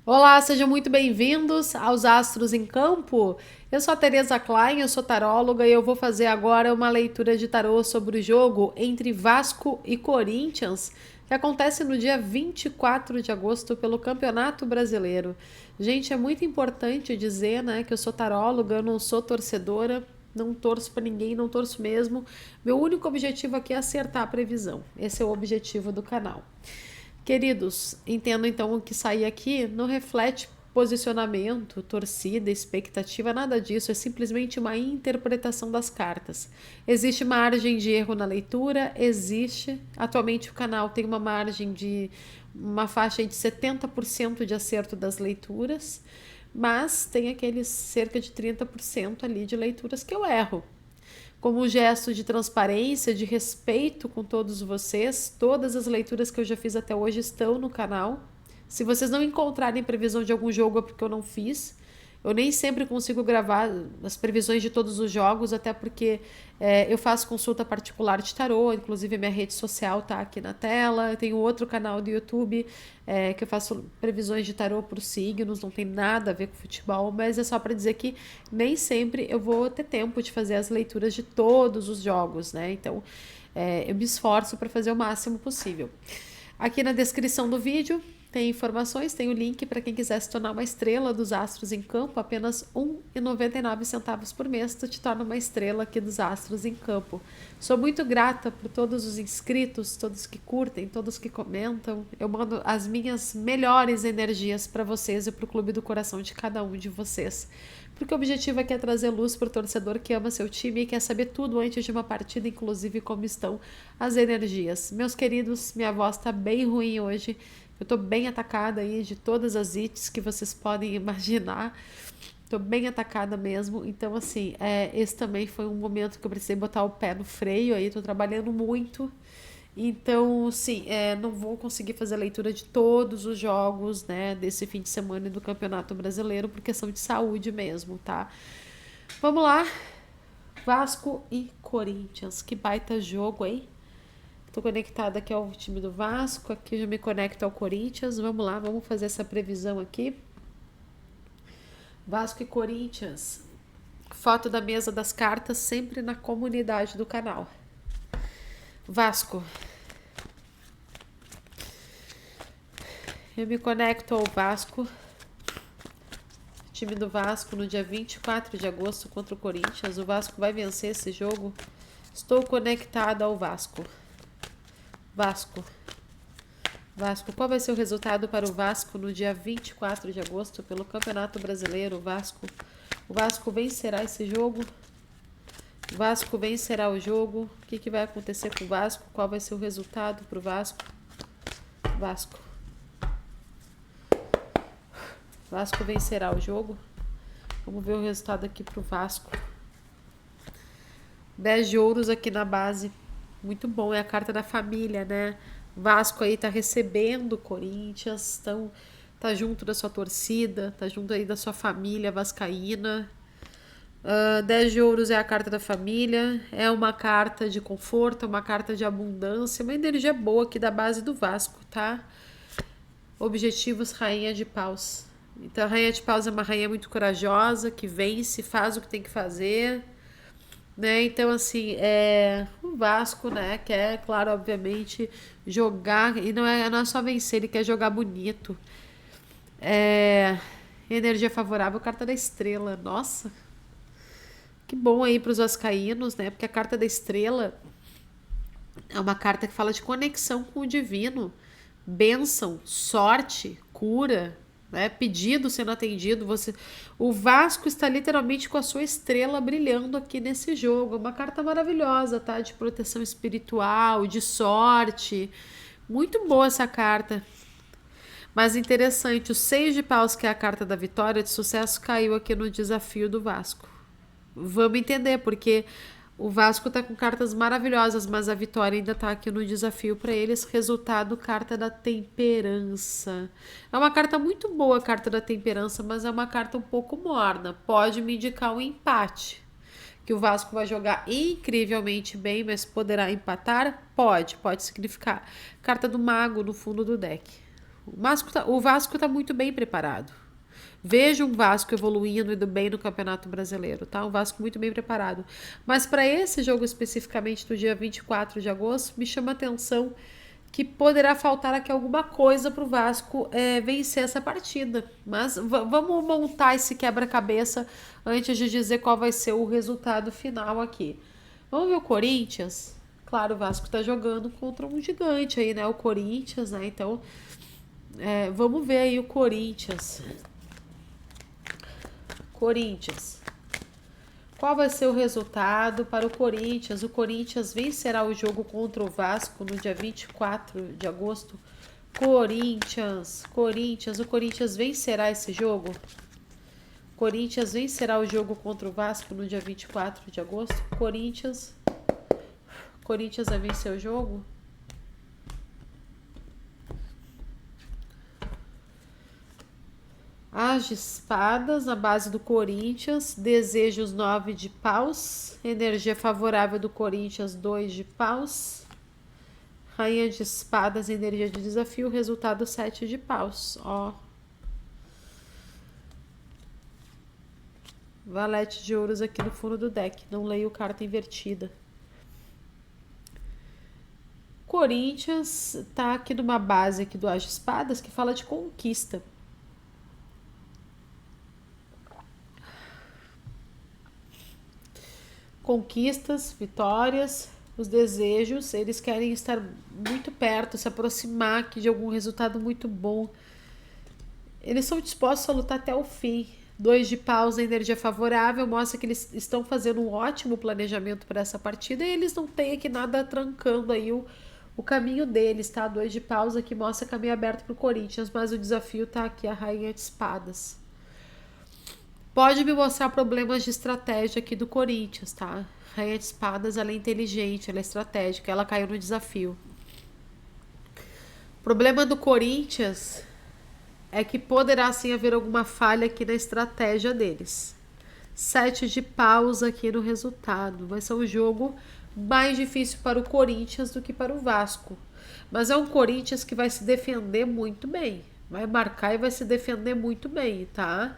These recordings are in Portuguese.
Olá, sejam muito bem-vindos aos Astros em Campo. Eu sou a Tereza Klein, eu sou taróloga e eu vou fazer agora uma leitura de tarô sobre o jogo entre Vasco e Corinthians, que acontece no dia 24 de agosto pelo Campeonato Brasileiro. Gente, é muito importante dizer, né, que eu sou taróloga, eu não sou torcedora, não torço para ninguém, não torço mesmo. Meu único objetivo aqui é acertar a previsão. Esse é o objetivo do canal. Queridos, entendo então que sair aqui não reflete posicionamento, torcida, expectativa, nada disso, é simplesmente uma interpretação das cartas. Existe margem de erro na leitura? Existe. Atualmente o canal tem uma margem de uma faixa de 70% de acerto das leituras, mas tem aqueles cerca de 30% ali de leituras que eu erro. Como um gesto de transparência, de respeito com todos vocês, todas as leituras que eu já fiz até hoje estão no canal. Se vocês não encontrarem previsão de algum jogo é porque eu não fiz. Eu nem sempre consigo gravar as previsões de todos os jogos, até porque eu faço consulta particular de tarô, inclusive a minha rede social tá aqui na tela. Eu tenho outro canal do YouTube que eu faço previsões de tarô por signos, não tem nada a ver com futebol, mas é só para dizer que nem sempre eu vou ter tempo de fazer as leituras de todos os jogos, né? Então eu me esforço para fazer o máximo possível. Aqui na descrição do vídeo tem informações, tem o link para quem quiser se tornar uma estrela dos Astros em Campo, apenas R$ 1,99 por mês, tu te torna uma estrela aqui dos Astros em Campo. Sou muito grata por todos os inscritos, todos que curtem, todos que comentam. Eu mando as minhas melhores energias para vocês e para o Clube do Coração de cada um de vocês. Porque o objetivo aqui é trazer luz para o torcedor que ama seu time e quer saber tudo antes de uma partida, inclusive como estão as energias. Meus queridos, minha voz está bem ruim hoje. Eu tô bem atacada aí de todas as ites que vocês podem imaginar. Tô bem atacada mesmo. Então, assim, esse também foi um momento que eu precisei botar o pé no freio aí. Tô trabalhando muito. Então, sim, não vou conseguir fazer a leitura de todos os jogos, né, desse fim de semana do Campeonato Brasileiro por questão de saúde mesmo, tá? Vamos lá. Vasco e Corinthians. Que baita jogo, hein? Tô conectada aqui ao time do Vasco, aqui já me conecto ao Corinthians. Vamos lá, vamos fazer essa previsão aqui. Vasco e Corinthians. Foto da mesa das cartas sempre na comunidade do canal. Vasco. Eu me conecto ao Vasco. Time do Vasco no dia 24 de agosto contra o Corinthians. O Vasco vai vencer esse jogo. Estou conectada ao Vasco. Vasco. Vasco, qual vai ser o resultado para o Vasco no dia 24 de agosto pelo Campeonato Brasileiro? O Vasco vencerá esse jogo? O Vasco vencerá o jogo? O que vai acontecer com o Vasco? Qual vai ser o resultado para o Vasco? Vasco. Vasco vencerá o jogo? Vamos ver o resultado aqui para o Vasco. 10 de ouros aqui na base. Muito bom, é a carta da família, né? Vasco aí tá recebendo o Corinthians, tá junto da sua torcida, tá junto aí da sua família vascaína. 10 de ouros é a carta da família, é uma carta de conforto, uma carta de abundância, uma energia boa aqui da base do Vasco, tá? Objetivos, rainha de paus. Então a rainha de paus é uma rainha muito corajosa, que vence, faz o que tem que fazer, né? Então, assim, o Vasco, né, quer, claro, obviamente, jogar, e não é só vencer, ele quer jogar bonito. Energia favorável, carta da estrela. Nossa, que bom aí para os vascaínos, né? Porque a carta da estrela é uma carta que fala de conexão com o divino, bênção, sorte, cura, né? Pedido sendo atendido. O Vasco está literalmente com a sua estrela brilhando aqui nesse jogo. É uma carta maravilhosa, tá? De proteção espiritual, de sorte. Muito boa essa carta. Mas interessante, o 6 de paus, que é a carta da vitória de sucesso, caiu aqui no desafio do Vasco. Vamos entender, porque o Vasco tá com cartas maravilhosas, mas a vitória ainda tá aqui no desafio para eles. Resultado, carta da temperança. É uma carta muito boa, a carta da temperança, mas é uma carta um pouco morna. Pode me indicar um empate. Que o Vasco vai jogar incrivelmente bem, mas poderá empatar? Pode significar. Carta do mago no fundo do deck. O Vasco tá muito bem preparado. Veja um Vasco evoluindo e indo bem no Campeonato Brasileiro, tá? Um Vasco muito bem preparado. Mas para esse jogo especificamente do dia 24 de agosto, me chama a atenção que poderá faltar aqui alguma coisa para o Vasco vencer essa partida. Mas vamos montar esse quebra-cabeça antes de dizer qual vai ser o resultado final aqui. Vamos ver o Corinthians? Claro, o Vasco está jogando contra um gigante aí, né? O Corinthians, né? Então, vamos ver aí o Corinthians. Corinthians. Qual vai ser o resultado para o Corinthians? O Corinthians vencerá o jogo contra o Vasco no dia 24 de agosto. Corinthians, o Corinthians vencerá esse jogo? Corinthians vencerá o jogo contra o Vasco no dia 24 de agosto? Corinthians vai vencer o jogo? As de espadas na base do Corinthians, desejos 9 de paus, energia favorável do Corinthians 2 de paus, rainha de espadas, energia de desafio, resultado 7 de paus, ó. Valete de ouros aqui no fundo do deck, não leio carta invertida. Corinthians tá aqui numa base aqui do As de espadas que fala de conquista. Conquistas, vitórias, os desejos, eles querem estar muito perto, se aproximar aqui de algum resultado muito bom. Eles são dispostos a lutar até o fim. 2 de paus, a energia favorável, mostra que eles estão fazendo um ótimo planejamento para essa partida e eles não têm aqui nada trancando aí o caminho deles, tá? 2 de paus aqui mostra caminho aberto para o Corinthians, mas o desafio tá aqui, a rainha de espadas. Pode me mostrar problemas de estratégia aqui do Corinthians, tá? Rainha de espadas, ela é inteligente, ela é estratégica, ela caiu no desafio. O problema do Corinthians é que poderá sim haver alguma falha aqui na estratégia deles. 7 de paus aqui no resultado. Vai ser um jogo mais difícil para o Corinthians do que para o Vasco. Mas é um Corinthians que vai se defender muito bem. Vai marcar e vai se defender muito bem, tá?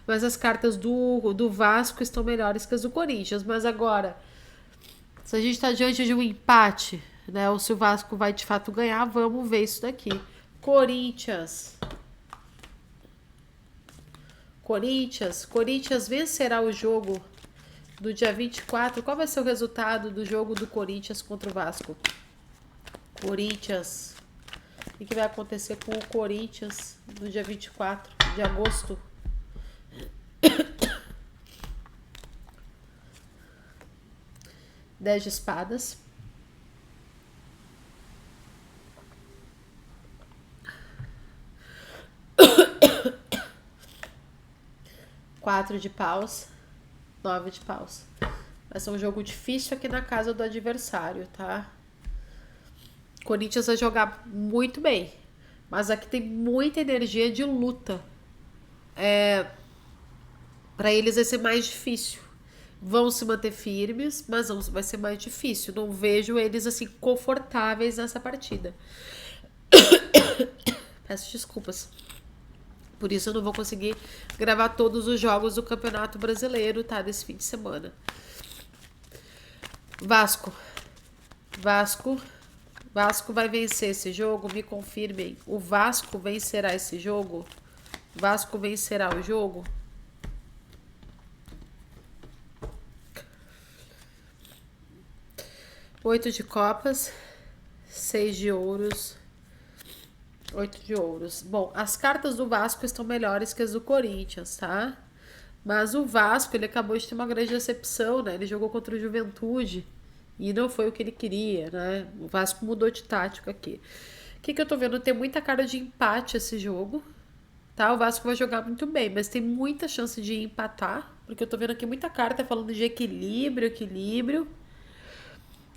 Mas as cartas do Vasco estão melhores que as do Corinthians. Mas agora, se a gente está diante de um empate, né? Ou se o Vasco vai de fato ganhar, vamos ver isso daqui. Corinthians vencerá o jogo do dia 24. Qual vai ser o resultado do jogo do Corinthians contra o Vasco? Corinthians. O que vai acontecer com o Corinthians no dia 24 de agosto? Dez de espadas. Quatro de paus. 9 de paus. Vai ser um jogo difícil aqui na casa do adversário, tá? Corinthians vai jogar muito bem, mas aqui tem muita energia de luta. Para eles vai ser mais difícil. Vão se manter firmes, mas vai ser mais difícil. Não vejo eles assim confortáveis nessa partida. Peço desculpas. Por isso eu não vou conseguir gravar todos os jogos do Campeonato Brasileiro, tá? Desse fim de semana. Vasco vai vencer esse jogo? Me confirmem. O Vasco vencerá esse jogo? Vasco vencerá o jogo? Oito de copas, 6 de ouros, 8 de ouros. Bom, as cartas do Vasco estão melhores que as do Corinthians, tá? Mas o Vasco, ele acabou de ter uma grande decepção, né? Ele jogou contra o Juventude e não foi o que ele queria, né? O Vasco mudou de tática aqui. O que eu tô vendo? Tem muita cara de empate esse jogo, tá? O Vasco vai jogar muito bem, mas tem muita chance de empatar, porque eu tô vendo aqui muita carta falando de equilíbrio.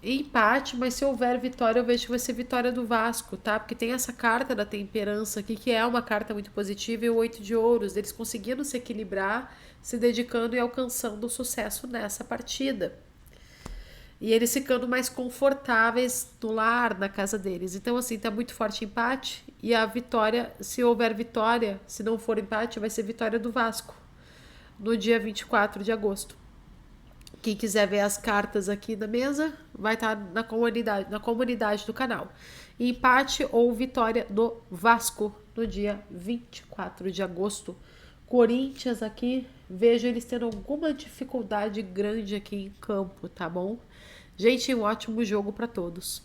Empate, mas se houver vitória, eu vejo que vai ser vitória do Vasco, tá? Porque tem essa carta da temperança aqui, que é uma carta muito positiva, e o 8 de ouros, eles conseguindo se equilibrar, se dedicando e alcançando o sucesso nessa partida. E eles ficando mais confortáveis no lar, na casa deles. Então, assim, tá muito forte empate. E a vitória, se houver vitória, se não for empate, vai ser vitória do Vasco no dia 24 de agosto. Quem quiser ver as cartas aqui na mesa, vai estar na comunidade do canal. Empate ou vitória do Vasco no dia 24 de agosto. Corinthians aqui, vejo eles tendo alguma dificuldade grande aqui em campo, tá bom? Gente, um ótimo jogo para todos.